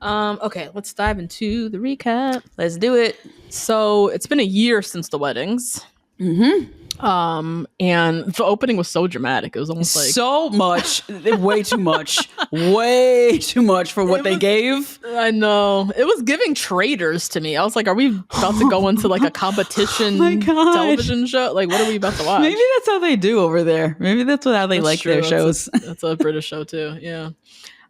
Okay, let's dive into the recap. Let's do it. So it's been a year since the weddings. And the opening was so dramatic. It was almost like So much, way too much, way too much for what they gave. I know. It was giving traitors to me. I was like, are we about to go into like a competition television show? Like, what are we about to watch? Maybe that's how they do over there. Maybe that's how they like their shows. That's a British show too. Yeah.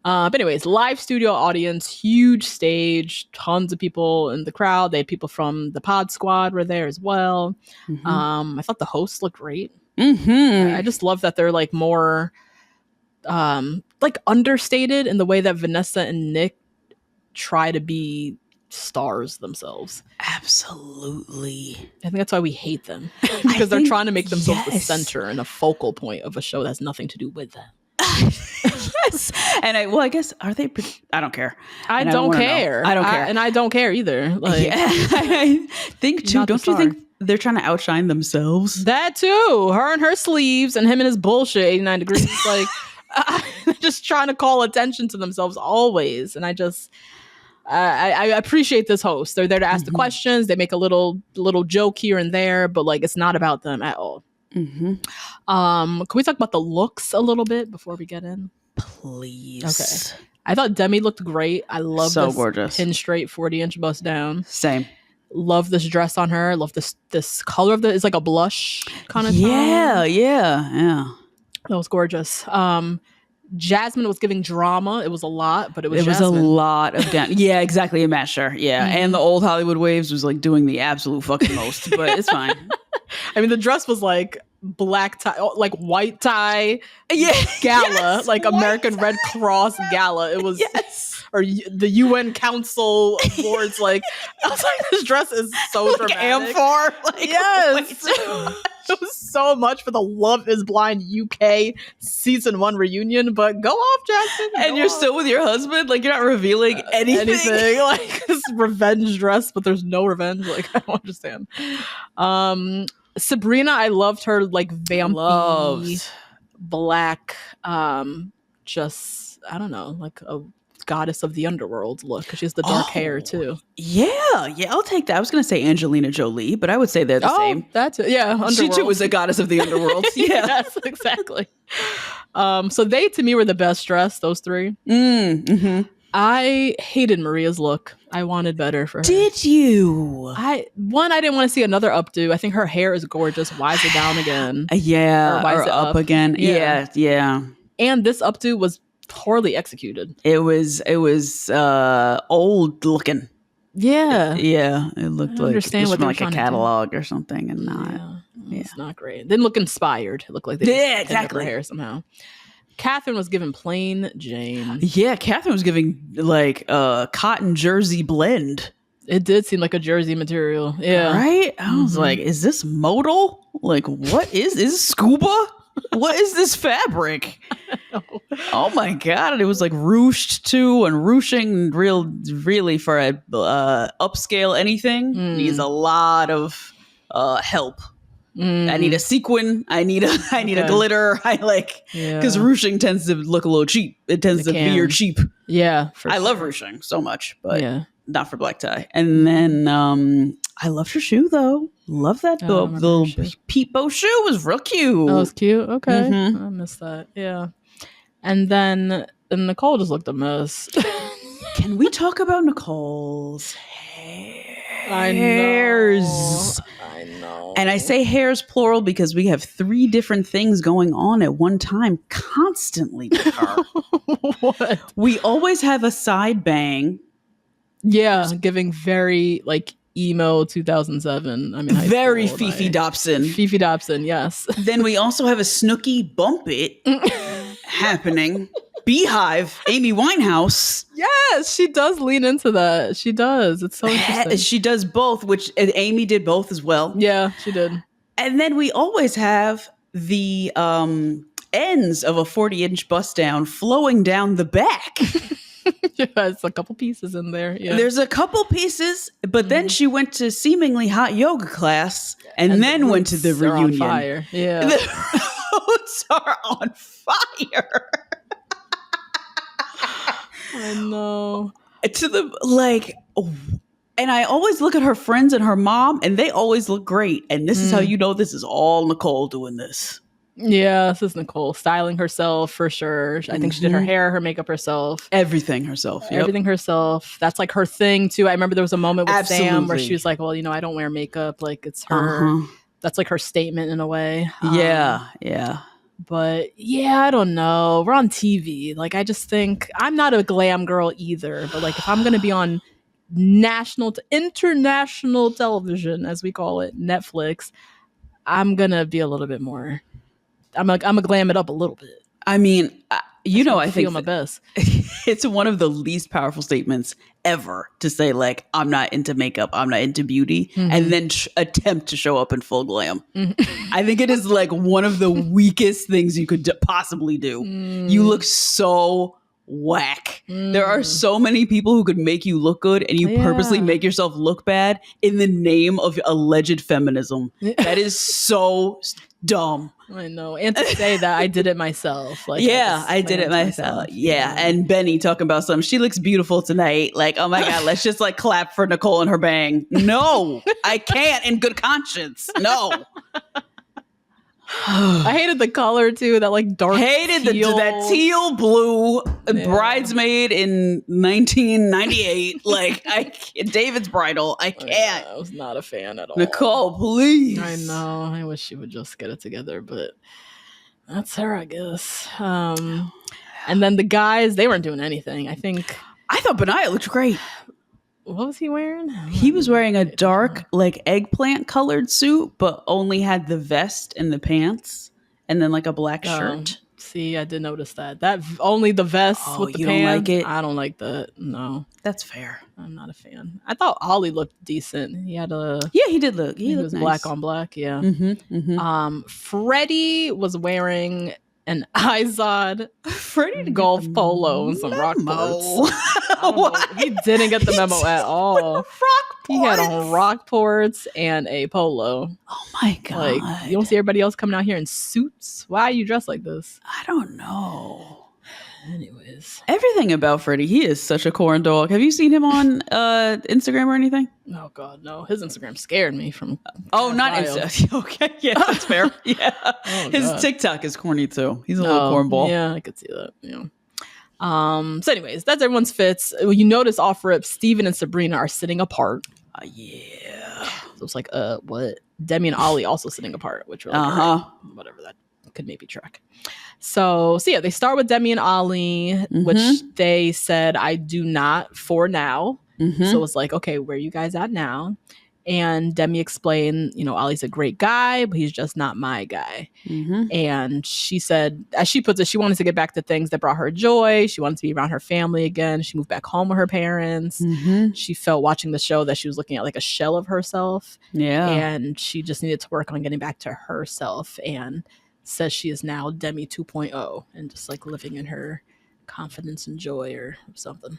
But anyways, live studio audience, huge stage, tons of people in the crowd. They had people from the Pod Squad were there as well. I thought the hosts looked great. I just love that they're like more like understated in the way that Vanessa and Nick try to be stars themselves. Absolutely. I think that's why we hate them. Because they're trying to make themselves the center and a focal point of a show that has nothing to do with them. Yes. And I guess, are they? I don't care. I don't care. I don't care. And I don't care either. Like, yeah. I think too, don't you think they're trying to outshine themselves? That too. Her and her sleeves and him and his bullshit 89 degrees. Like, just trying to call attention to themselves always. And I appreciate this host. They're there to ask the questions. They make a little joke here and there, but like, it's not about them at all. Can we talk about the looks a little bit before we get in? Please. Okay. I thought Demi looked great. I love this gorgeous pin straight 40-inch bust down. Same. Love this dress on her. Love this color of it's like a blush kind of tone. Yeah. That was gorgeous. Jasmine was giving drama. It was a lot, but it was a lot of yeah, exactly. A match her. Yeah. And the old Hollywood Waves was like doing the absolute fucking most, but it's fine. I mean, the dress was like black tie, like white tie, gala, like American Red Cross gala. It was, or the UN Council Awards. Like, I was like, this dress is so dramatic. Amphor. Like, yes. It was so much for the Love is Blind UK season 1 reunion, but go off, Jackson. And you're still with your husband? Like, you're not revealing anything? Like, this revenge dress, but there's no revenge. Like, I don't understand. Sabrina, I loved her, like, vampy, black, just, I don't know, like a goddess of the underworld look, because she has the dark hair too. Yeah, I'll take that. I was gonna say Angelina Jolie, but I would say they're the same. That's it. Yeah, underworld. She too is a goddess of the underworld. Yeah. Yes, exactly. So they to me were the best dressed, those three. I hated Maria's look. I wanted better for her. Did you? I didn't want to see another updo. I think her hair is gorgeous. Why is it down again? Yeah, or up again. Yeah. And this updo was poorly executed. It was old looking. Yeah. It looked like it was from like a catalog or something, and not. It's not great. It didn't look inspired. It looked like they exactly her hair somehow. Catherine was given plain Jane. Yeah, Catherine was giving like a cotton jersey blend. It did seem like a jersey material. Yeah. Right? I was like, is this modal? Like, what is this scuba? What is this fabric? Oh my god! It was like ruched too, and ruching really for a upscale anything needs a lot of help. I need a sequin. I need a glitter. I like because ruching tends to look a little cheap. It tends to veer cheap. Yeah, I love ruching so much, but not for black tie. And then I loved her shoe though. Love that little peep bow shoe was real cute. That was cute. Okay, I missed that. Yeah, and then Nicole just looked a mess. Can we talk about Nicole's hair? Hairs. I know. And I say hairs plural because we have 3 different things going on at one time constantly with her. What? We always have a side bang. Yeah, giving very like emo 2007. I mean, very Fifi Dobson. Fifi Dobson, yes. Then we also have a Snooki bump it happening. Beehive, Amy Winehouse. Yes, she does lean into that. She does. It's so interesting. She does both, which Amy did both as well. Yeah, she did. And then we always have the ends of a 40-inch bust down flowing down the back. Yeah, it's a couple pieces in there. Yeah. There's a couple pieces, but then she went to seemingly hot yoga class and then went to the reunion. On fire. Yeah. The roots are on fire. I know. to the like. And I always look at her friends and her mom, and they always look great. And this is how you know this is all Nicole doing this. Yeah, this is Nicole styling herself for sure. I think she did her hair, her makeup herself. Everything herself. Yep. Everything herself. That's like her thing too. I remember there was a moment with Absolutely. Sam where she was like, well, you know, I don't wear makeup. Like it's her. That's like her statement in a way. Yeah. But yeah, I don't know. We're on TV. Like I just think I'm not a glam girl either. But like if I'm going to be on national to international television, as we call it, Netflix, I'm going to be a little bit more. I'm a glam it up a little bit. I mean, you know, I feel think my best. It's one of the least powerful statements ever to say, like, I'm not into makeup, I'm not into beauty, and then attempt to show up in full glam. I think it is like one of the weakest things you could possibly do. You look so whack. There are so many people who could make you look good, and you purposely make yourself look bad in the name of alleged feminism. That is so dumb. I know. And to say that I did it myself. Like, I did it myself. Yeah. And Benny talking about something. She looks beautiful tonight. Like, oh my God, let's just like clap for Nicole and her bang. No, I can't in good conscience. No. I hated the color too. That like dark teal. That teal blue bridesmaid in 1998. Like David's Bridal. I can't. I was not a fan at all. Nicole, please. I know. I wish she would just get it together, but that's her, I guess. And then the guys, they weren't doing anything. I thought Benaya looked great. What was he wearing? He was wearing a dark, like eggplant colored suit, but only had the vest and the pants, and then like a black shirt. See, I did notice that. That only the vest with the pants. Don't like it? I don't like that. No, that's fair. I'm not a fan. I thought Ollie looked decent. He had he did look. He was nice. Black on black. Yeah. Freddie was wearing an Izod golf polo and some Rockports. He didn't get the memo at all. He had on Rockports and a polo. Oh my God. Like, you don't see everybody else coming out here in suits? Why are you dressed like this? I don't know. Anyways. Everything about Freddie, he is such a corn dog. Have you seen him on Instagram or anything? Oh God, no. His Instagram scared me from not Instagram. Okay, yeah, that's fair. Yeah. His TikTok is corny too. He's a little cornball. Yeah, I could see that. Yeah. So anyways, that's everyone's fits. You notice off rip, Steven and Sabrina are sitting apart. Yeah. So it's like, what? Demi and Ollie also sitting apart, which were like, whatever, that could maybe track. So yeah, they start with Demi and Ollie, which they said, I do not for now. So it's like, okay, where are you guys at now? And Demi explained, you know, Ollie's a great guy, but he's just not my guy. And she said, as she puts it, she wanted to get back to things that brought her joy. She wanted to be around her family again. She moved back home with her parents. She felt watching the show that she was looking at like a shell of herself. Yeah. And she just needed to work on getting back to herself, and says she is now Demi 2.0 and just like living in her confidence and joy or something.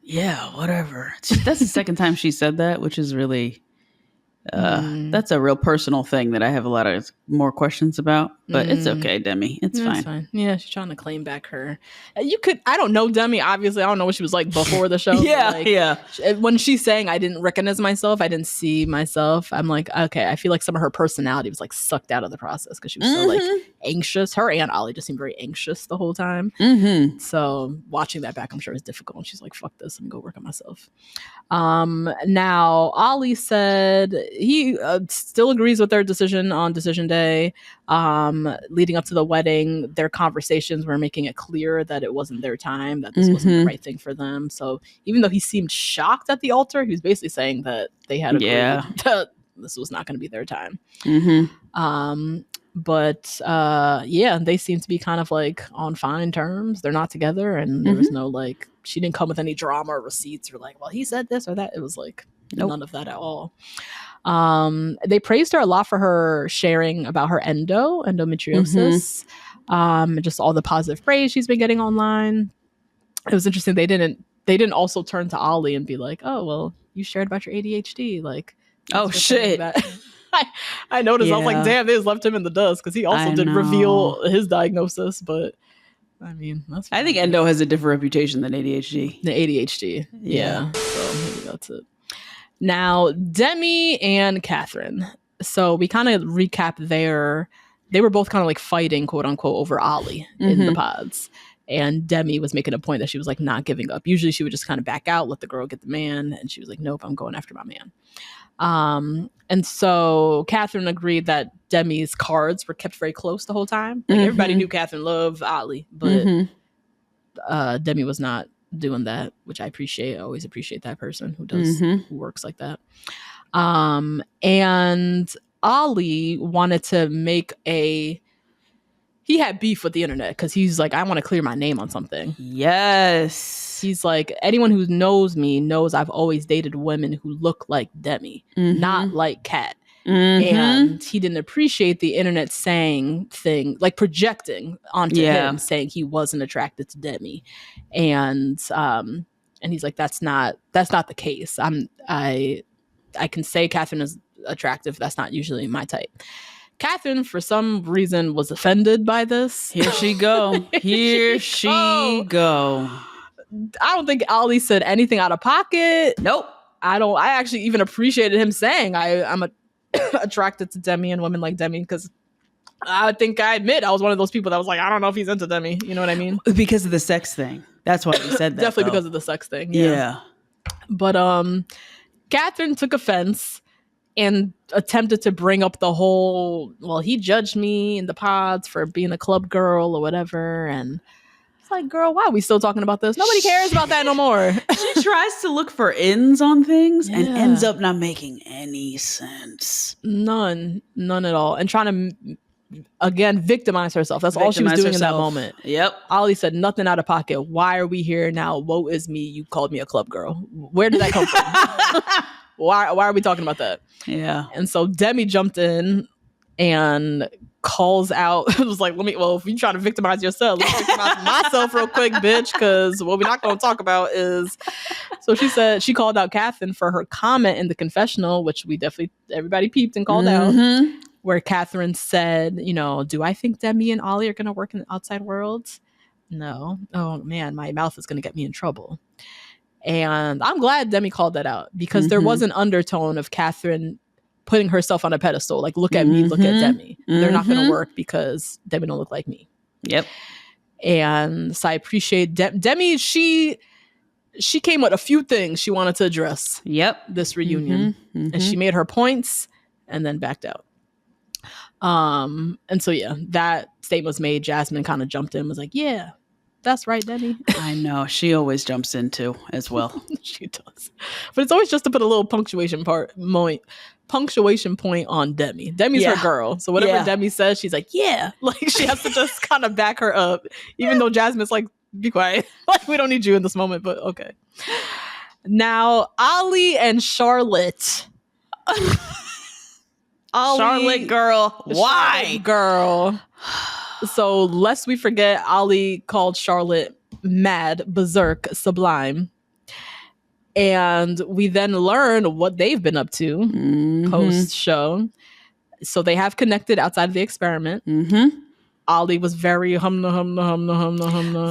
Yeah, whatever. That's the second time she said that, which is really that's a real personal thing that I have a lot of more questions about, but it's okay, Demi. It's fine. Yeah, she's trying to claim back her. I don't know Demi, obviously. I don't know what she was like before the show. When she's saying I didn't recognize myself, I didn't see myself, I'm like, okay, I feel like some of her personality was like sucked out of the process because she was so like anxious. Her and Ollie just seemed very anxious the whole time. So watching that back, I'm sure is difficult. And she's like, fuck this, and go work on myself. Now Ollie said he still agrees with their decision on decision day. Leading up to the wedding, their conversations were making it clear that it wasn't their time, that this wasn't the right thing for them. So even though he seemed shocked at the altar, he was basically saying that they had agreed that this was not going to be their time. But they seem to be kind of like on fine terms. They're not together, and there was no like, she didn't come with any drama or receipts or like, well, he said this or that. It was like none of that at all. They praised her a lot for her sharing about her endometriosis, and just all the positive praise she's been getting online. It was interesting. They didn't also turn to Ollie and be like, oh, well, you shared about your ADHD. Like, oh shit. I noticed. I was like, damn, they just left him in the dust, because he also did reveal his diagnosis, but I mean, that's I think endo has a different reputation than ADHD. the ADHD. Yeah. So maybe that's it. Now, Demi and Catherine. So we kind of recap they were both kind of like fighting, quote unquote, over Ollie in the pods. And Demi was making a point that she was like not giving up. Usually she would just kind of back out, let the girl get the man. And she was like, nope, I'm going after my man. And so Catherine agreed that Demi's cards were kept very close the whole time. Like everybody knew Catherine loved Ollie, but Demi was not doing that, which I appreciate. I always appreciate that person who does who works like that. And Ollie wanted to make he had beef with the internet because he's like, I want to clear my name on something. Yes. He's like, anyone who knows me knows I've always dated women who look like Demi, not like Kat. And he didn't appreciate the internet saying like projecting onto him, saying he wasn't attracted to Demi. And he's like, that's not the case. I can say Catherine is attractive. That's not usually my type. Catherine, for some reason, was offended by this. Here she go. Here she go. I don't think Ollie said anything out of pocket. Nope. I actually even appreciated him saying I'm attracted to Demi and women like Demi, because I think I admit I was one of those people that was like, I don't know if he's into Demi. You know what I mean? Because of the sex thing. That's why he said that. Definitely because of the sex thing. Yeah. But Catherine took offense and attempted to bring up the whole, well, he judged me in the pods for being a club girl or whatever. And it's like, girl, why are we still talking about this? Nobody cares about that no more. She tries to look for ends on things and ends up not making any sense. None at all. And trying to, again, victimize herself. That's all she was doing in that moment. Yep. Ollie said nothing out of pocket. Why are we here now? Woe is me. You called me a club girl. Where did that come from? Why are we talking about that? Yeah. And so Demi jumped in and calls out. It was like, if you trying to victimize yourself, let me victimize myself real quick, bitch, because what we're not going to talk about is. So she called out Catherine for her comment in the confessional, which everybody peeped and called out, where Catherine said, do I think Demi and Ollie are going to work in the outside world? No. Oh man, my mouth is going to get me in trouble. And I'm glad Demi called that out, because there was an undertone of Catherine putting herself on a pedestal. Like, look at me, look at Demi. They're not going to work because Demi don't look like me. Yep. And so I appreciate Demi. She came with a few things she wanted to address. Yep. This reunion. And she made her points and then backed out. And so, that statement was made. Jasmine kind of jumped in, was like, yeah, that's right, Demi. I know. She always jumps in too, as well. She does. But it's always just to put a little punctuation point on Demi. Demi's her girl. So whatever Demi says, she's like, yeah. Like, she has to just kind of back her up. Even though Jasmine's like, be quiet. Like, we don't need you in this moment, but okay. Now, Ollie and Charlotte. Charlotte girl. Why? Charlotte girl. So lest we forget, Ollie called Charlotte mad, berserk, sublime. And we then learn what they've been up to post-show. So they have connected outside of the experiment. Ollie was very humna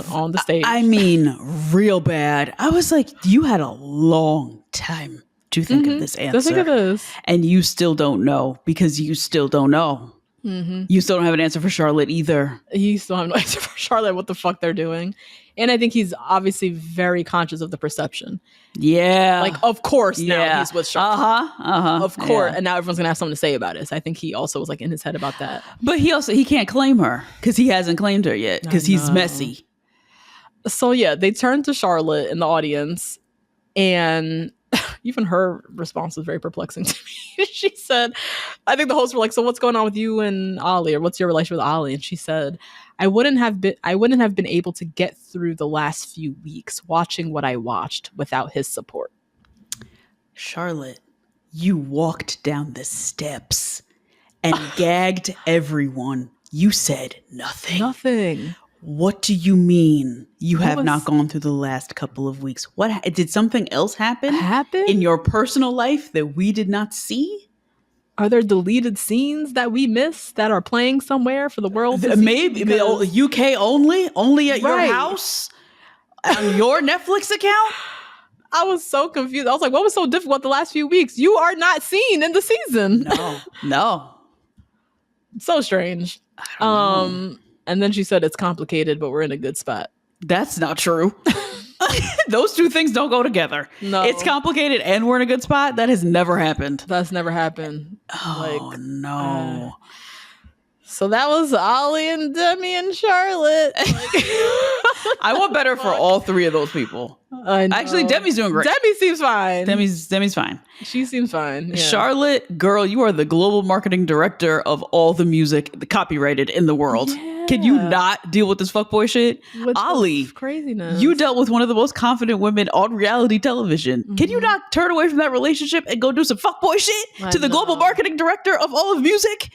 on the stage. I mean, real bad. I was like, you had a long time to think of this answer. To think of this. And you still don't know, because you still don't know. You still don't have an answer for Charlotte either. You still have no answer for Charlotte, what the fuck they're doing. And I think he's obviously very conscious of the perception. Yeah. Like, of course, now he's with Charlotte. Of course. Yeah. And now everyone's going to have something to say about it. So I think he also was like in his head about that. But he can't claim her, because he hasn't claimed her yet, because he's messy. So they turned to Charlotte in the audience, and even her response was very perplexing to me. She said, I think the hosts were like, so what's going on with you and Ollie, or what's your relationship with Ollie? And she said, I wouldn't have been able to get through the last few weeks watching what I watched without his support. Charlotte, you walked down the steps and gagged everyone. You said nothing. What do you mean you have not gone through the last couple of weeks? What did something else happen in your personal life that we did not see? Are there deleted scenes that we miss that are playing somewhere for the world to see? Maybe UK only at your house on your Netflix account. I was so confused. I was like, what was so difficult the last few weeks? You are not seen in the season. No. So strange. I don't know. And then she said it's complicated, but we're in a good spot. That's not true. Those two things don't go together. No. It's complicated and we're in a good spot. That has never happened. That's never happened. Oh, no. So that was Ollie and Demi and Charlotte. I want better for all three of those people. Actually, Demi's doing great. Demi seems fine. Demi's fine. She seems fine. Yeah. Charlotte, girl, you are the global marketing director of all the music copyrighted in the world. Yeah. Can you not deal with this fuckboy shit? Ollie, craziness. You dealt with one of the most confident women on reality television. Mm-hmm. Can you not turn away from that relationship and go do some fuckboy shit to the global marketing director of all of music?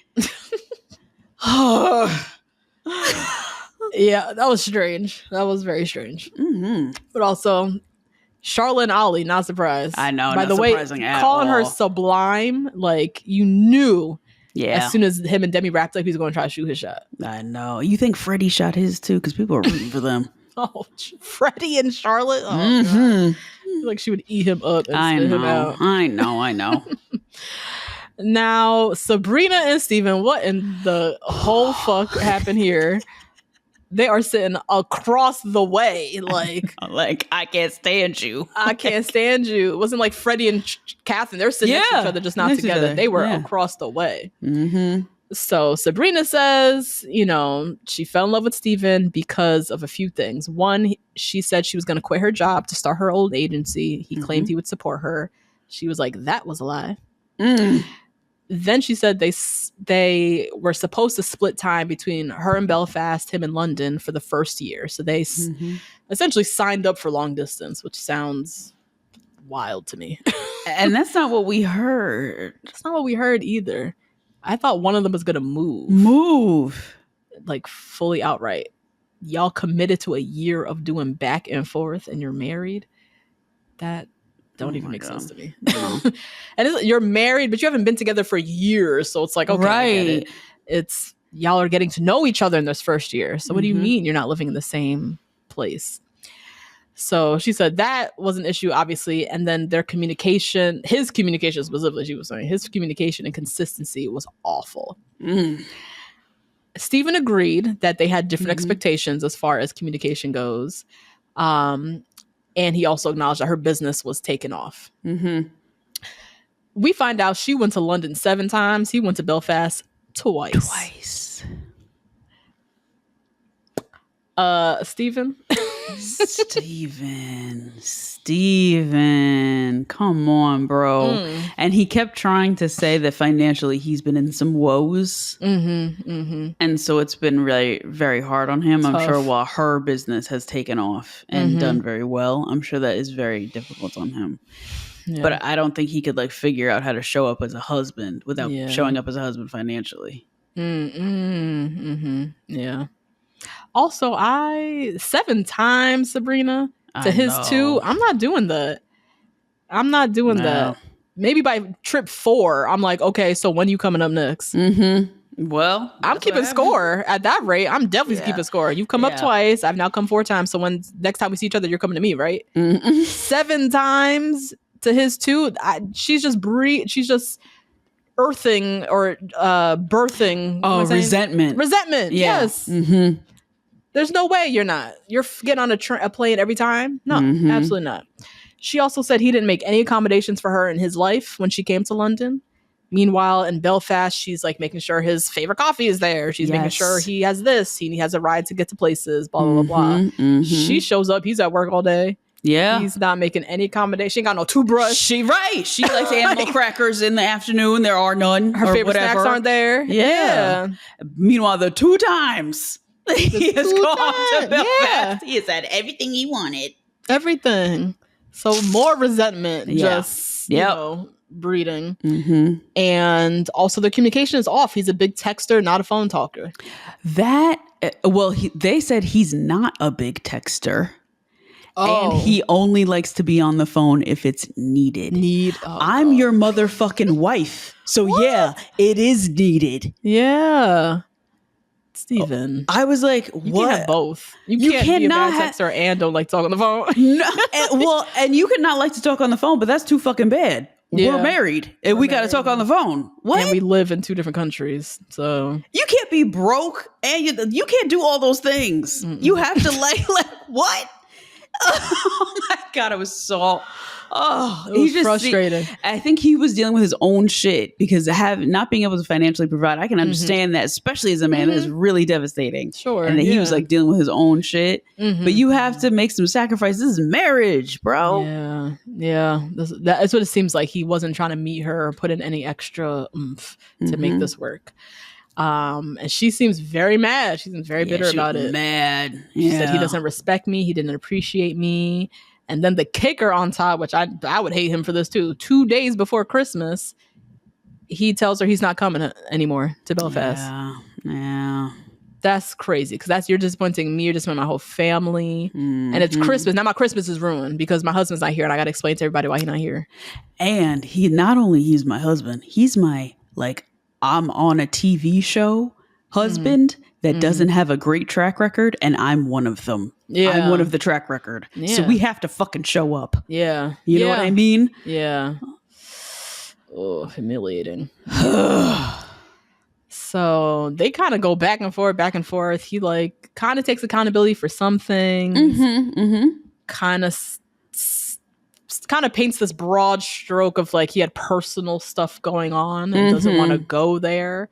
Yeah, that was strange. That was very strange. Mm-hmm. But also, Charlotte and Ollie, not surprised. I know. By the way, calling her sublime, like you knew. Yeah. As soon as him and Demi wrapped up, he's going to try to shoot his shot. I know. You think Freddie shot his too? Because people are rooting for them. Oh, Freddie and Charlotte. Oh, God. Like she would eat him up and spit him out. I know. Now, Sabrina and Steven, what in the whole fuck happened here? They are sitting across the way, like I can't stand you. I can't stand you. It wasn't like Freddie and Catherine. They're sitting next to each other, just not together. They were across the way. Mm-hmm. So Sabrina says, she fell in love with Steven because of a few things. One, she said she was going to quit her job to start her old agency. He claimed he would support her. She was like, that was a lie. Then she said they were supposed to split time between her in Belfast, him in London for the first year. So they essentially signed up for long distance, which sounds wild to me. And that's not what we heard. That's not what we heard either. I thought one of them was going to move. Like fully outright. Y'all committed to a year of doing back and forth and you're married? That don't even make sense to me. No. And you're married, but you haven't been together for years. So it's like, okay, I get it. It's y'all are getting to know each other in this first year. So what do you mean you're not living in the same place? So she said that was an issue, obviously. And then their communication, his communication specifically, she was saying, his communication and consistency was awful. Steven agreed that they had different expectations as far as communication goes. And he also acknowledged that her business was taken off. We find out she went to London 7 times. He went to Belfast twice. Steven. Steven. Come on, bro. And he kept trying to say that financially he's been in some woes. And so it's been really very hard on him. Tough. I'm sure while her business has taken off and done very well, I'm sure that is very difficult on him. Yeah. But I don't think he could figure out how to show up as a husband without showing up as a husband financially. Yeah. Also, 7 times, Sabrina, to his 2. I'm not doing that. That. Maybe by trip 4, I'm like, okay, so when are you coming up next? Well, I'm keeping score at that rate. I'm definitely keeping score. You've come up twice. I've now come 4 times. So when next time we see each other, you're coming to me, right? 7 times to his 2. She's just earthing or birthing. Oh, resentment. Yes. There's no way you're not. You're getting on a plane every time? No, absolutely not. She also said he didn't make any accommodations for her in his life when she came to London. Meanwhile, in Belfast, she's making sure his favorite coffee is there. She's making sure he has this. He has a ride to get to places, blah, blah, blah, blah. She shows up. He's at work all day. Yeah. He's not making any accommodation. She ain't got no toothbrush. She likes animal crackers in the afternoon. There are none. Her favorite snacks aren't there. Yeah. Meanwhile, the 2 times he has gone to Belfast, he has had everything he wanted. Everything. So more resentment breeding. And also their communication is off. He's a big texter, not a phone talker. They said he's not a big texter. And he only likes to be on the phone if it's needed. I'm your motherfucking wife. So yeah, it is needed. Yeah. Steven. I was like, what? You can't have both. You can't be a bad texter and don't like to talk on the phone. No, and you cannot like to talk on the phone, but that's too fucking bad. Yeah. We're married and we got to talk on the phone. What? And we live in 2 different countries. So you can't be broke and you can't do all those things. Mm-mm. You have to like what? Oh my God, it was so... it was frustrating. I think he was dealing with his own shit because not being able to financially provide, I can understand that, especially as a man, that is really devastating. Sure. And that he was like dealing with his own shit. But you have to make some sacrifices. This is marriage, bro. Yeah. Yeah. That's what it seems like. He wasn't trying to meet her or put in any extra oomph to make this work. And she seems very mad. She seems very bitter about it. Mad. She said he doesn't respect me. He didn't appreciate me. And then the kicker on top, which I would hate him for this too. 2 days before Christmas, he tells her he's not coming anymore to Belfast. Yeah. That's crazy because you're disappointing me. You're disappointing my whole family. And it's Christmas. Now my Christmas is ruined because my husband's not here and I got to explain to everybody why he's not here. And he's my husband. He's my, like, I'm on a TV show husband that doesn't have a great track record, and I'm one of them. Yeah. I'm one of the track record. Yeah. So we have to fucking show up. Yeah. You know what I mean? Yeah. Oh, humiliating. So they kind of go back and forth. He like kind of takes accountability for some things. Kind of paints this broad stroke of like he had personal stuff going on and doesn't want to go there.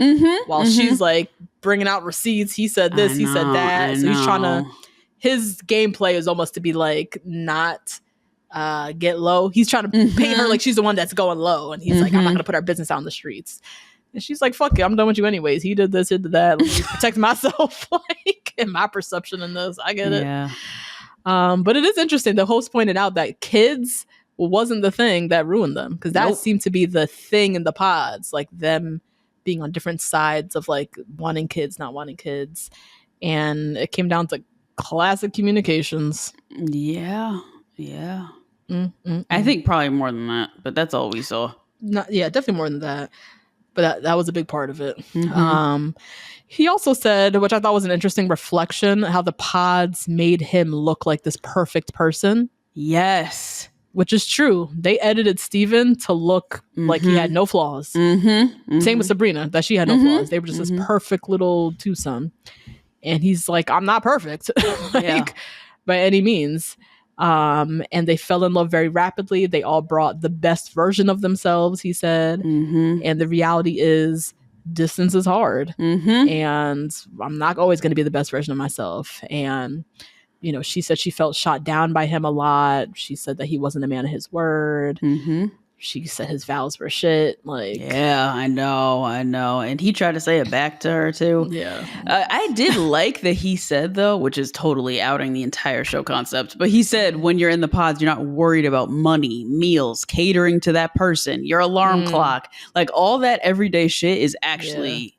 While she's like bringing out receipts. He said this, he said that. So he's trying to, his gameplay is almost to be like not get low. He's trying to paint her like she's the one that's going low. And he's like, I'm not going to put our business out on the streets. And she's like, fuck it, I'm done with you anyways. He did this, he did that. Let me protect myself, like, in my perception in this. I get it. Yeah. But it is interesting. The host pointed out that kids wasn't the thing that ruined them. Because that seemed to be the thing in the pods. Like them being on different sides of like wanting kids, not wanting kids. And it came down to classic communications. Yeah. I think probably more than that. But that's all we saw. Definitely more than that. But that was a big part of it. He also said, which I thought was an interesting reflection, how the pods made him look like this perfect person. Yes. Which is true. They edited Steven to look like he had no flaws. Same with Sabrina, that she had no flaws. They were just this perfect little twosome. And he's like, I'm not perfect. By any means. And they fell in love very rapidly. They all brought the best version of themselves, he said. And the reality is distance is hard. And I'm not always going to be the best version of myself. And, you know, she said she felt shot down by him a lot. She said that he wasn't a man of his word. She said his vows were shit. Like, yeah, I know. And he tried to say it back to her too. Yeah. I did like that he said, though, which is totally outing the entire show concept, but he said when you're in the pods, you're not worried about money, meals, catering to that person, your alarm clock, like all that everyday shit is actually,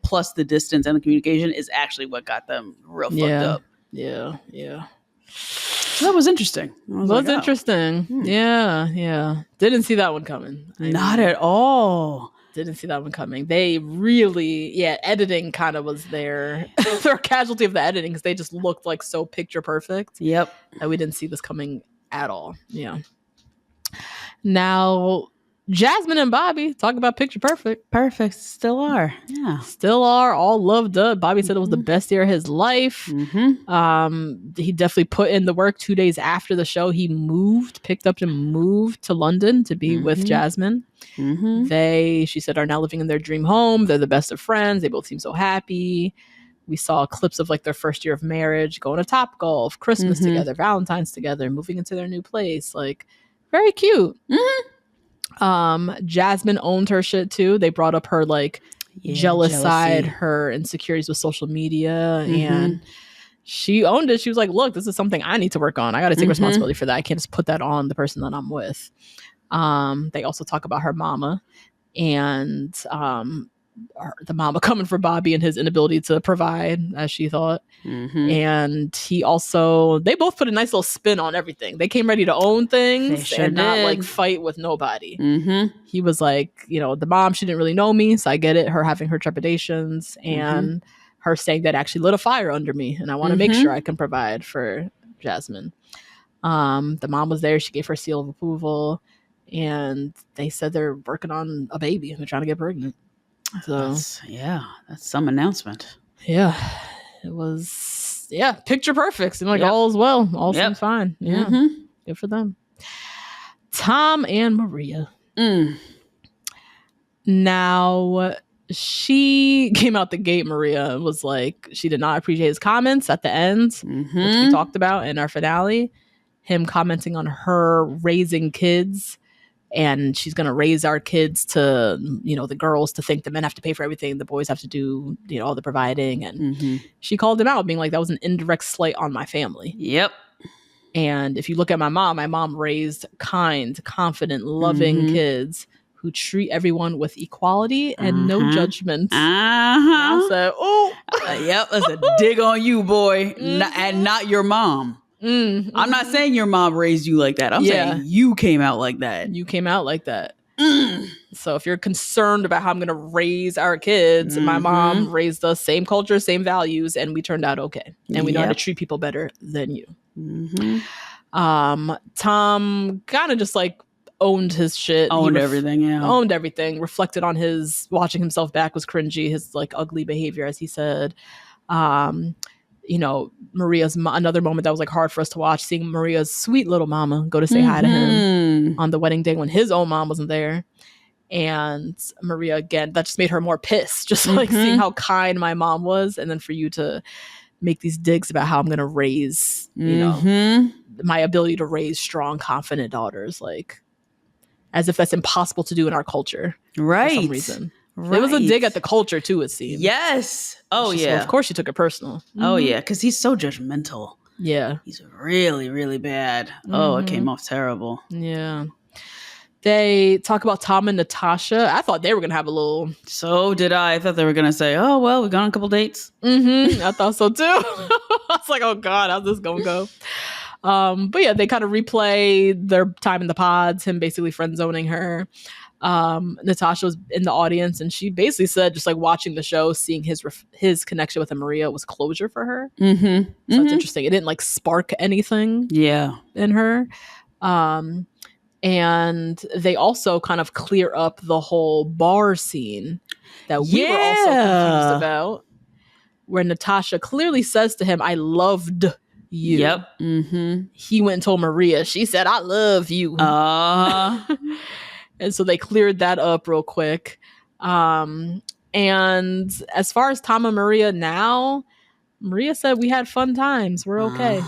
plus the distance and the communication is actually what got them real fucked up. Yeah. So that was interesting. Interesting. Yeah. Didn't see that one coming. Not at all. Didn't see that one coming. They really, editing kind of was they're a casualty of the editing because they just looked like so picture perfect. Yep. That we didn't see this coming at all. Yeah. Now, Jasmine and Bobby talk about picture perfect. Perfect. Still are. Yeah. Still are. All loved up. Bobby said it was the best year of his life. He definitely put in the work. 2 days after the show, he picked up and moved to London to be with Jasmine. She said, are now living in their dream home. They're the best of friends. They both seem so happy. We saw clips of like their first year of marriage, going to Topgolf, Christmas together, Valentine's together, moving into their new place. Like, very cute. Jasmine owned her shit too. They brought up her like jealous side, her insecurities with social media, and she owned it. She was like, look, this is something I need to work on. I got to take responsibility for that. I can't just put that on the person that I'm with. They also talk about her mama, and the mama coming for Bobby and his inability to provide, as she thought. And he also, they both put a nice little spin on everything. They came ready to own things and not like fight with nobody. He was like, you know, the mom, she didn't really know me, so I get it, her having her trepidations, and her saying that actually lit a fire under me, and I want to make sure I can provide for Jasmine. The mom was there, she gave her seal of approval, and they said they're working on a baby and they're trying to get pregnant. So that's some announcement. Yeah, it was picture perfect. Seemed like all is well, all seems fine. Good for them. Tom and Maria. Now, she came out the gate, Maria was like, she did not appreciate his comments at the end, which we talked about in our finale. Him commenting on her raising kids, and she's going to raise our kids to, you know, the girls to think the men have to pay for everything, the boys have to do, you know, all the providing. And she called him out, being like, that was an indirect slight on my family. Yep. And if you look at my mom raised kind, confident, loving kids who treat everyone with equality and no judgment. I said, oh, yep, that's a dig on you, boy, and not your mom. I'm not saying your mom raised you like that. I'm saying you came out like that. You came out like that. So if you're concerned about how I'm going to raise our kids, my mom raised us same culture, same values, and we turned out okay. And we know how to treat people better than you. Tom kind of just like owned his shit. Owned everything, Owned everything. Reflected on his watching himself back was cringy. His like ugly behavior, as he said. You know, Maria's another moment that was like hard for us to watch, seeing Maria's sweet little mama go to say hi to him on the wedding day when his own mom wasn't there. And Maria, again, that just made her more pissed, just like seeing how kind my mom was. And then for you to make these digs about how I'm going to raise, you know, my ability to raise strong, confident daughters, like as if that's impossible to do in our culture. Right. For some reason. It was a dig at the culture too, it seemed. Yes. Oh, yeah. So of course she took it personal. Oh, yeah. Because he's so judgmental. Yeah. He's really, really bad. Oh, it came off terrible. Yeah. They talk about Tom and Natasha. I thought they were going to have a little... So did I. I thought they were going to say, oh, well, we've gone on a couple dates. I thought so too. I was like, oh God, how's this going to go? But yeah, they kind of replay their time in the pods, him basically friend zoning her. Natasha was in the audience, and she basically said, just like watching the show, seeing his connection with Maria was closure for her. So it's interesting. It didn't like spark anything in her. And they also kind of clear up the whole bar scene that we were also confused about, where Natasha clearly says to him, I loved you. Yep. He went and told Maria. She said, I love you. And so they cleared that up real quick. And as far as Tom and Maria now, Maria said, we had fun times. We're okay.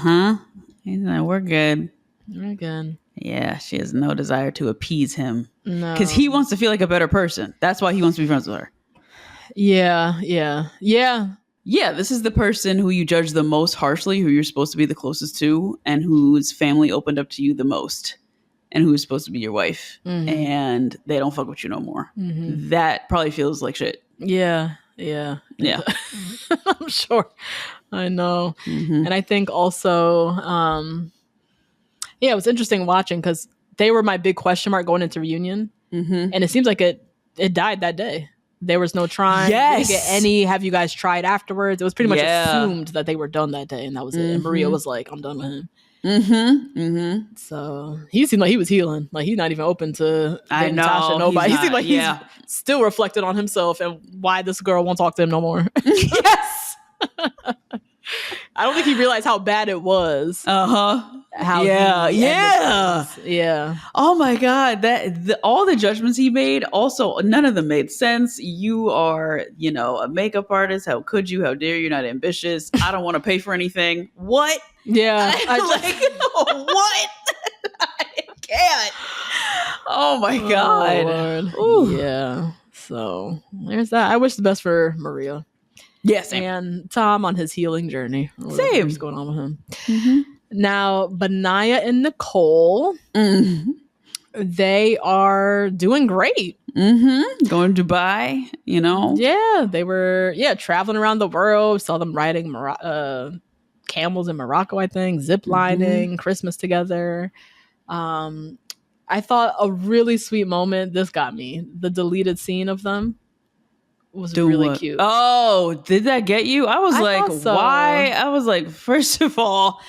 He's like, we're good. We're good. Yeah, she has no desire to appease him. No. Because he wants to feel like a better person. That's why he wants to be friends with her. Yeah, this is the person who you judge the most harshly, who you're supposed to be the closest to, and whose family opened up to you the most, and who's supposed to be your wife. And they don't fuck with you no more. That probably feels like shit. Yeah. I'm sure. I know. And I think also... it was interesting watching because they were my big question mark going into reunion. And it seems like it died that day. There was no trying. Yes. Didn't get any, have you guys tried afterwards? It was pretty much assumed that they were done that day, and that was it. And Maria was like, I'm done with him. So he seemed like he was healing. Like he's not even open to Natasha, nobody. He seemed like he's still reflected on himself and why this girl won't talk to him no more. Yes. I don't think he realized how bad it was. Yeah. Oh my God, all the judgments he made, also none of them made sense. You are, a makeup artist. How could you? How dare you? Not ambitious. I don't want to pay for anything. What? Yeah. What? I can't. Oh my God. Oh, yeah. So there's that. I wish the best for Maria. Yes, and Tom on his healing journey. Same. What's going on with him? Now, Benaya and Nicole. They are doing great. Going to Dubai, you know. Yeah, they were traveling around the world. Saw them riding camels in Morocco, I think, zip lining, Christmas together. I thought a really sweet moment. This got me. The deleted scene of them was Doing really what? cute. Oh, did that get you? I was like, thought so. why? I was like, first of all,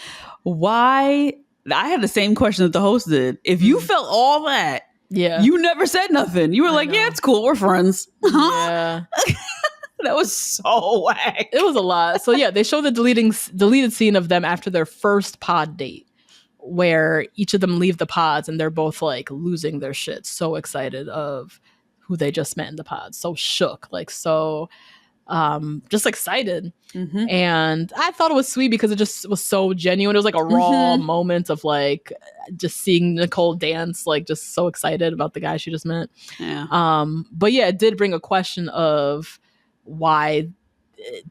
why? I had the same question that the host did. If you felt all that, Yeah, you never said nothing. You were like, yeah, it's cool. We're friends. yeah. That was so whack. It was a lot. So yeah, they show the deleted scene of them after their first pod date, where each of them leave the pods and they're both like losing their shit, so excited of who they just met in the pods, so shook, like so just excited. And I thought it was sweet because it just was so genuine. It was like a raw moment of like just seeing Nicole dance, like just so excited about the guy she just met. But yeah, it did bring a question of why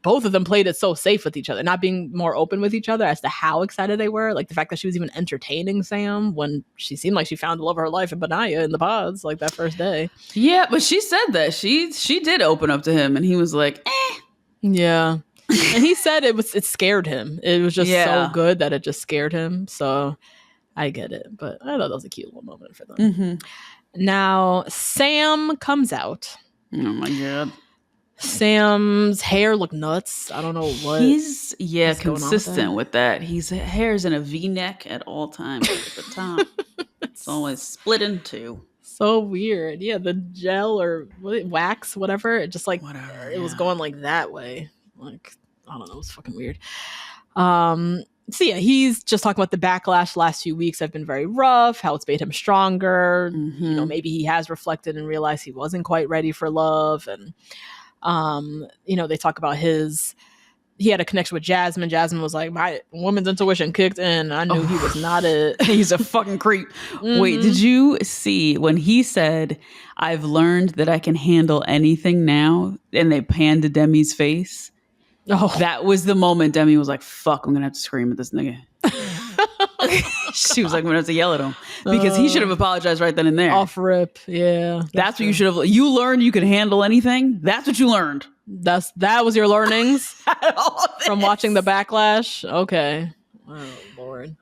both of them played it so safe with each other, not being more open with each other as to how excited they were. Like the fact that she was even entertaining Sam when she seemed like she found the love of her life in Benaya in the pods, like that first day. Yeah, but she said that she did open up to him, and he was like, eh. Yeah. And he said it scared him. It was just so good that it just scared him. So I get it, but I thought that was a cute little moment for them. Now Sam comes out. Oh my god. Sam's hair looked nuts. I don't know what he's consistent with that. His hair's in a V-neck at all times at the top. It's always split in two. So weird. Yeah, the gel or wax, whatever. It just like it was going like that way. Like I don't know. It was fucking weird. So yeah, he's just talking about the backlash. Last few weeks have been very rough. How it's made him stronger. You know, maybe he has reflected and realized he wasn't quite ready for love. And you know, they talk about he had a connection with Jasmine. Jasmine was like, my woman's intuition kicked in. I knew he was not it. He's a fucking creep. Wait, did you see when he said, I've learned that I can handle anything now? And they panned to Demi's face. Oh, that was the moment Demi was like, fuck, I'm going to have to scream at this nigga. She was like, I'm going to have to yell at him because he should have apologized right then and there. Off rip. Yeah. That's what you should have. You learned you can handle anything. That's what you learned. That was your learnings from watching the backlash. Okay. Oh Lord.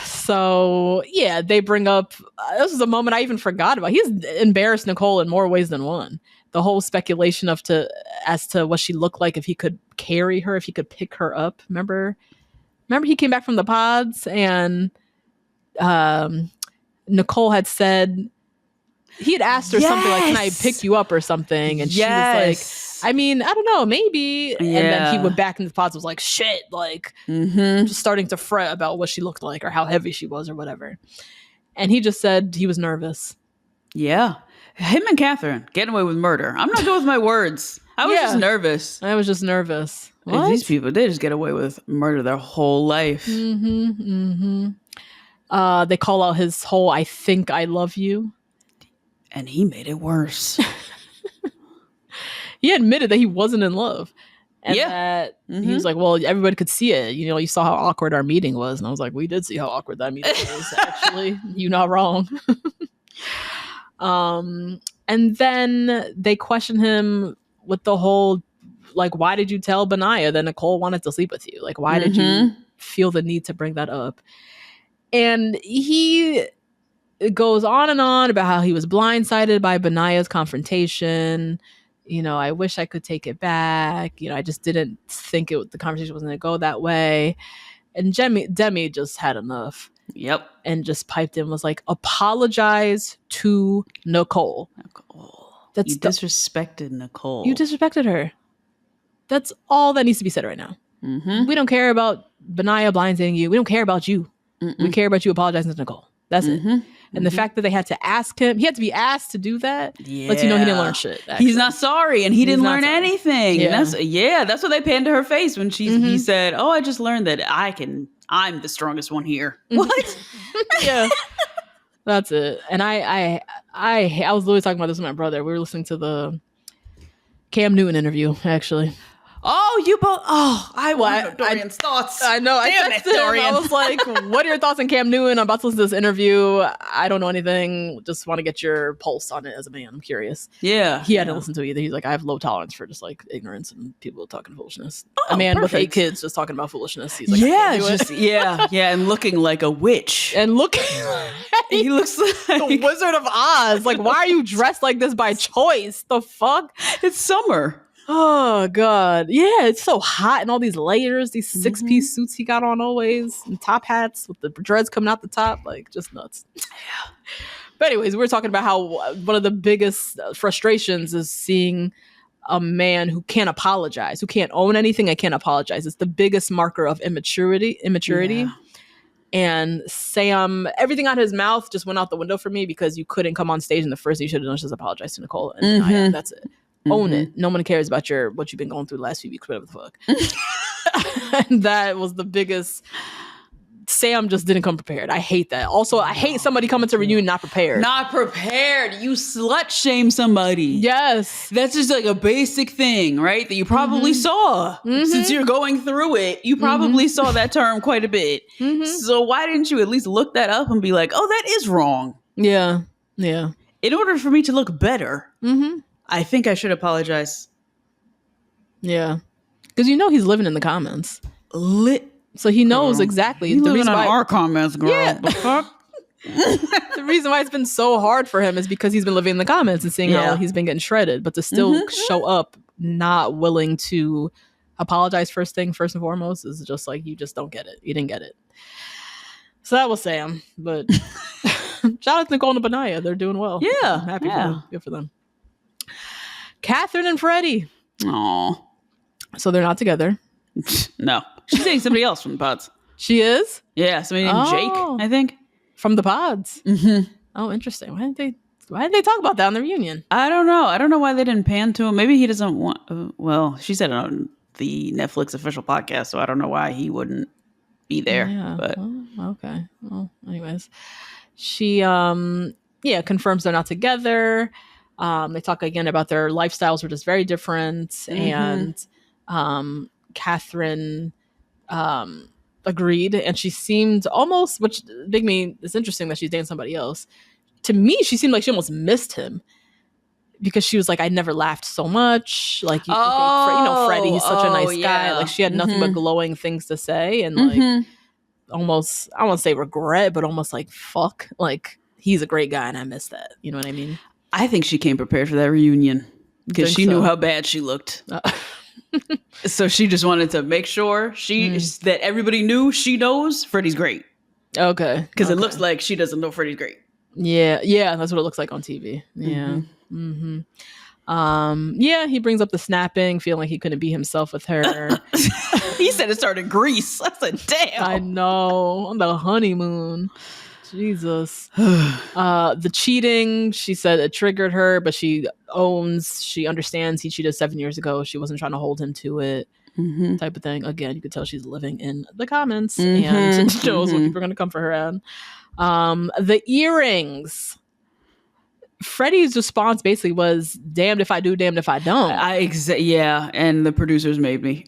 So yeah, they bring up this is a moment I even forgot about. He's embarrassed Nicole in more ways than one. The whole speculation as to what she looked like if he could carry her, if he could pick her up. Remember he came back from the pods and Nicole had said he had asked her something like, can I pick you up or something? And she was like, I mean, I don't know, maybe. And then he went back in the pods and was like, shit, like just starting to fret about what she looked like or how heavy she was or whatever. And he just said he was nervous. Yeah. Him and Catherine getting away with murder. I'm not good with my words. I was just nervous. I was just nervous. These people, they just get away with murder their whole life. They call out his whole I think I love you. And he made it worse. He admitted that he wasn't in love. And that he was like, well, everybody could see it. You know, you saw how awkward our meeting was. And I was like, we did see how awkward that meeting was, actually. You're not wrong. And then they question him with the whole, like, why did you tell Benaya that Nicole wanted to sleep with you? Like, why did you feel the need to bring that up? And he goes on and on about how he was blindsided by Benaya's confrontation. You know, I wish I could take it back. You know, I just didn't think the conversation was going to go that way. And Demi just had enough. Yep. And just piped in, was like, apologize to Nicole. You disrespected Nicole. You disrespected her. That's all that needs to be said right now. We don't care about Benaya blindsiding you. We don't care about you. We care about you apologizing to Nicole. That's it. And the fact that they had to ask him, he had to be asked to do that, lets you know he didn't learn shit. Actually. He's not sorry, and he didn't learn anything. Yeah. That's what they panned to her face when he said, oh, I just learned that I'm the strongest one here. What? Yeah. That's it. And I was literally talking about this with my brother. We were listening to the Cam Newton interview, actually. Oh, you both. Oh, I want to know I- Dorian's thoughts. I know. Damn I it, texted him. Dorian. I was like, "What are your thoughts on Cam Newton? I'm about to listen to this interview. I don't know anything. Just want to get your pulse on it as a man. I'm curious." Yeah. He hadn't listened to it either. He's like, "I have low tolerance for just like ignorance and people talking foolishness." Oh, a man with 8 perfect. kids just talking about foolishness. He's like, Yeah, "I can't do it." just yeah, and looking like a witch. And look, He looks the like Wizard of Oz. Like, why are you dressed like this by choice? The fuck? it's summer. Oh god, yeah, it's so hot and all these layers, these 6-piece suits he got on always, and top hats with the dreads coming out the top, like just nuts. Yeah. But anyways, we were talking about how one of the biggest frustrations is seeing a man who can't apologize, who can't own anything and can't apologize. It's the biggest marker of immaturity. Yeah. And Sam, everything out of his mouth just went out the window for me because you couldn't come on stage and the first thing you should have done is just apologize to Nicole. And that's it. Own it. No one cares about what you've been going through the last few weeks, whatever the fuck. And that was the biggest. Sam just didn't come prepared. I hate that. Also, I hate somebody coming to reunion not prepared. Not prepared. You slut shame somebody. Yes. That's just like a basic thing, right? That you probably saw. Since you're going through it, you probably saw that term quite a bit. So why didn't you at least look that up and be like, oh, that is wrong? Yeah. Yeah. In order for me to look better, I think I should apologize. Yeah. Because he's living in the comments. So he knows exactly the the reason reason why our comments, girl. Yeah. The fuck? the reason why it's been so hard for him is because he's been living in the comments and seeing how he's been getting shredded, but to still show up not willing to apologize first and foremost is just like, you just don't get it. You didn't get it. So that was Sam, but shout out to Nicole and Benaya. They're doing well. Yeah. I'm happy for them. Good for them. Catherine and Freddie. Aw. So they're not together. No. She's dating somebody else from the pods. She is? Yeah, somebody named Jake, I think. From the pods. Oh, interesting. Why didn't they talk about that on the reunion? I don't know. I don't know why they didn't pan to him. Maybe he doesn't want... well, she said it on the Netflix official podcast, so I don't know why he wouldn't be there. Yeah. But okay. Well, anyways. She, confirms they're not together. They talk again about their lifestyles were just very different. And Catherine agreed. And she seemed almost, which it's interesting that she's dating somebody else. To me, she seemed like she almost missed him. Because she was like, I never laughed so much. Like, Freddie, he's such a nice guy. Like, she had nothing but glowing things to say. And like, almost, I won't say regret, but almost like, fuck. Like, he's a great guy and I miss that. You know what I mean? I think she came prepared for that reunion. Because she knew how bad she looked. So she just wanted to make sure that everybody knew she knows Freddie's great. Okay. Because it looks like she doesn't know Freddie's great. Yeah. Yeah. That's what it looks like on TV. Yeah. He brings up the snapping, feeling like he couldn't be himself with her. He said it started Greece. I said, damn. I know. On the honeymoon. Jesus. The cheating, she said it triggered her, but she understands he cheated 7 years ago. She wasn't trying to hold him to it. Type of thing. Again, you could tell she's living in the comments and she knows what people are going to come for her at. The earrings. Freddie's response basically was, damned if I do, damned if I don't. And the producers made me.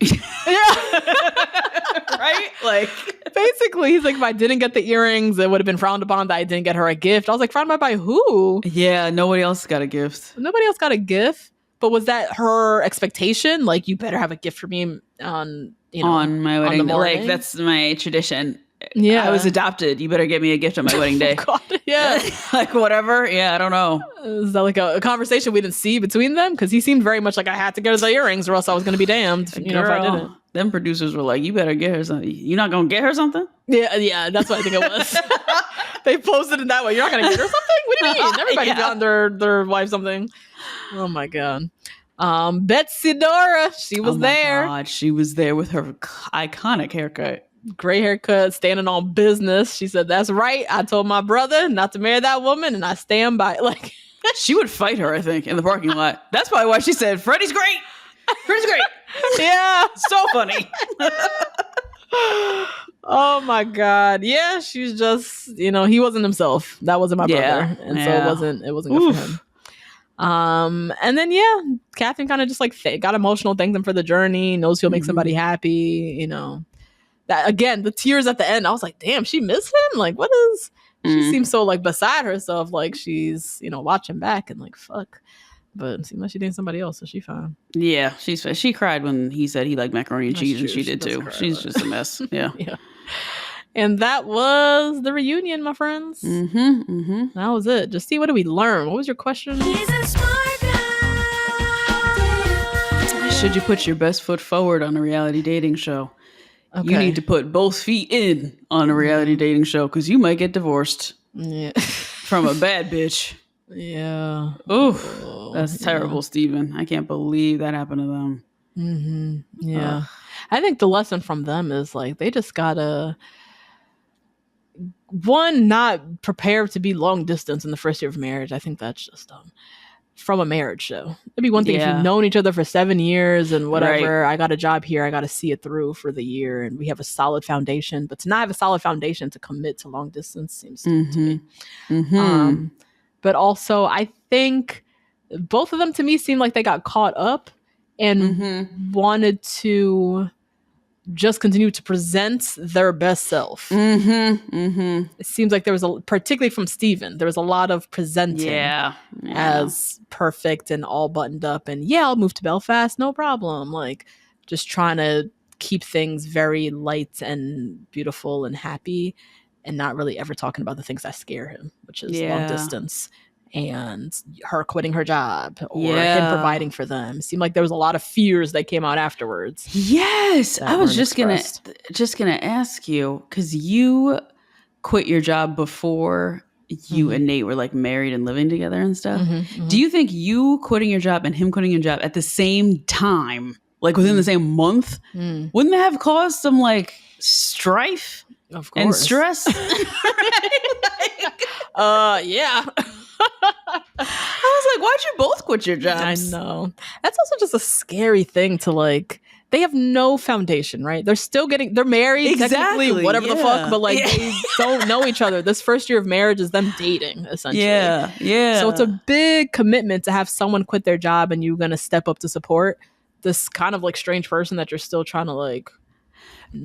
Right? Like, basically, he's like, if I didn't get the earrings, it would have been frowned upon that I didn't get her a gift. I was like, frowned upon by who? Yeah, nobody else got a gift. Nobody else got a gift. But was that her expectation? Like, you better have a gift for me on my wedding day. Like, that's my tradition. Yeah. I was adopted. You better get me a gift on my wedding day. God, yeah. Like, whatever. Yeah, I don't know. Is that like a conversation we didn't see between them? Because he seemed very much like I had to get her the earrings or else I was going to be damned. If I didn't. Them producers were like, you better get her something. You not going to get her something? Yeah, that's what I think it was. They posted it that way. You're not going to get her something? What do you mean? Everybody got their wife something. Oh, my God. Betsy Dora, she was there. God, she was there with her iconic haircut. Gray haircut, standing on business. She said, that's right. I told my brother not to marry that woman, and I stand by it. Like, she would fight her, I think, in the parking lot. That's probably why she said, Freddie's great. Freddie's great. Yeah. So funny. Oh my God. Yeah, she's just, he wasn't himself. That wasn't my brother. And so it wasn't good for him. And then Catherine kind of just like got emotional, thanked him for the journey, knows he'll make somebody happy, you know. That again, the tears at the end, I was like, damn, she missed him? Like, what is she seems so like beside herself, like she's, you know, watching back and like fuck. But it seems like she dating somebody else, so she fine. Yeah, she cried when he said he liked macaroni and cheese, and she did too. She's just a mess. Yeah. Yeah. And that was the reunion, my friends. That was it. Just see, what did we learn? What was your question? He's a smart guy. Should you put your best foot forward on a reality dating show? Okay. You need to put both feet in on a reality dating show because you might get divorced from a bad bitch. Yeah. Oof. That's terrible, Steven. I can't believe that happened to them. Yeah. I think the lesson from them is like they just gotta not prepare to be long distance in the first year of marriage. I think that's just from a marriage show. It'd be one thing if you've known each other for 7 years and whatever. Right. I got a job here. I got to see it through for the year, and we have a solid foundation. But to not have a solid foundation to commit to long distance seems stupid to me. But also, I think both of them to me seemed like they got caught up and wanted to just continue to present their best self. It seems like there was particularly from Steven, there was a lot of presenting as perfect and all buttoned up and I'll move to Belfast, no problem. Like just trying to keep things very light and beautiful and happy and not really ever talking about the things that scare him, which is long distance and her quitting her job or him providing for them. It seemed like there was a lot of fears that came out afterwards. Yes. I was just gonna ask you, because you quit your job before you and Nate were like married and living together and stuff. Do you think you quitting your job and him quitting your job at the same time, like within the same month, wouldn't that have caused some like strife and stress? Yeah. I was like, why'd you both quit your jobs? I know. That's also just a scary thing to like, they have no foundation, right? They're married, technically, whatever the fuck, but like they don't know each other. This first year of marriage is them dating, essentially. Yeah. So it's a big commitment to have someone quit their job and you're going to step up to support this kind of like strange person that you're still trying to like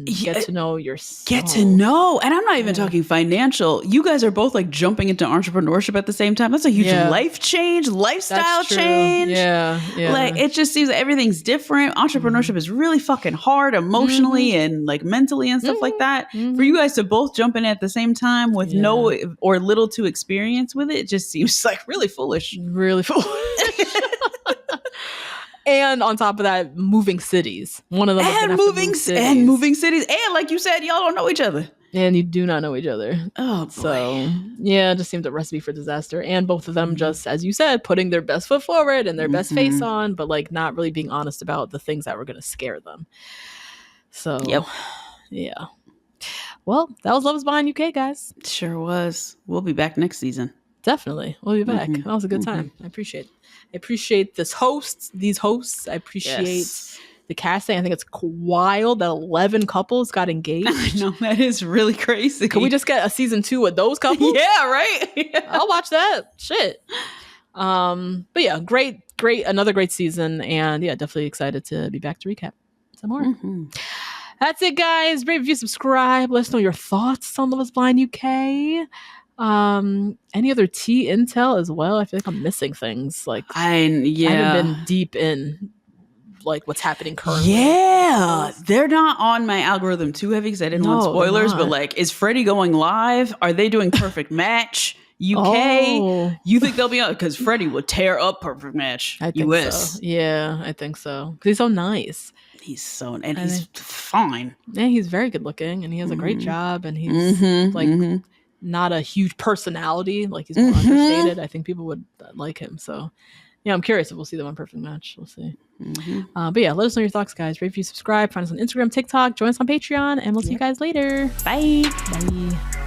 get to know yourself. Get to know. And I'm not even talking financial. You guys are both like jumping into entrepreneurship at the same time. That's a huge life change, lifestyle change. Yeah. Like it just seems like everything's different. Entrepreneurship is really fucking hard emotionally and like mentally and stuff like that. For you guys to both jump in at the same time with no or little to experience with it just seems like really foolish. Really foolish. And on top of that, moving cities. One of them moving cities. And like you said, y'all don't know each other. And you do not know each other. Oh, boy. So, it just seemed a recipe for disaster. And both of them just, as you said, putting their best foot forward and their best face on, but like not really being honest about the things that were going to scare them. So, yeah. Well, that was Love is Blind UK, guys. Sure was. We'll be back next season. Definitely. We'll be back. That was a good time. I appreciate these hosts. I appreciate the casting. I think it's wild that 11 couples got engaged. I know, that is really crazy. Can we just get a season 2 with those couples? Yeah, right? I'll watch that. Shit. But yeah, great, another great season. And yeah, definitely excited to be back to recap some more. That's it, guys. Rate, review, subscribe. Let us know your thoughts on Love is Blind UK. Any other tea intel as well? I feel like I'm missing things. Like I haven't been deep in like what's happening currently. They're not on my algorithm too heavy because I didn't want spoilers. But like, is Freddie going live? Are they doing Perfect Match UK? You think they'll be on? Because Freddie would tear up Perfect Match US. So. Yeah, I think so. Because he's so nice. He's fine. Yeah, he's very good looking, and he has a great job, and he's not a huge personality, like he's more understated. I think people would like him. So yeah, I'm curious if we'll see them on Perfect Match. We'll see. But yeah, let us know your thoughts, guys. Rate, review, subscribe, find us on Instagram, TikTok, join us on Patreon, and we'll see you guys later. Bye. Bye.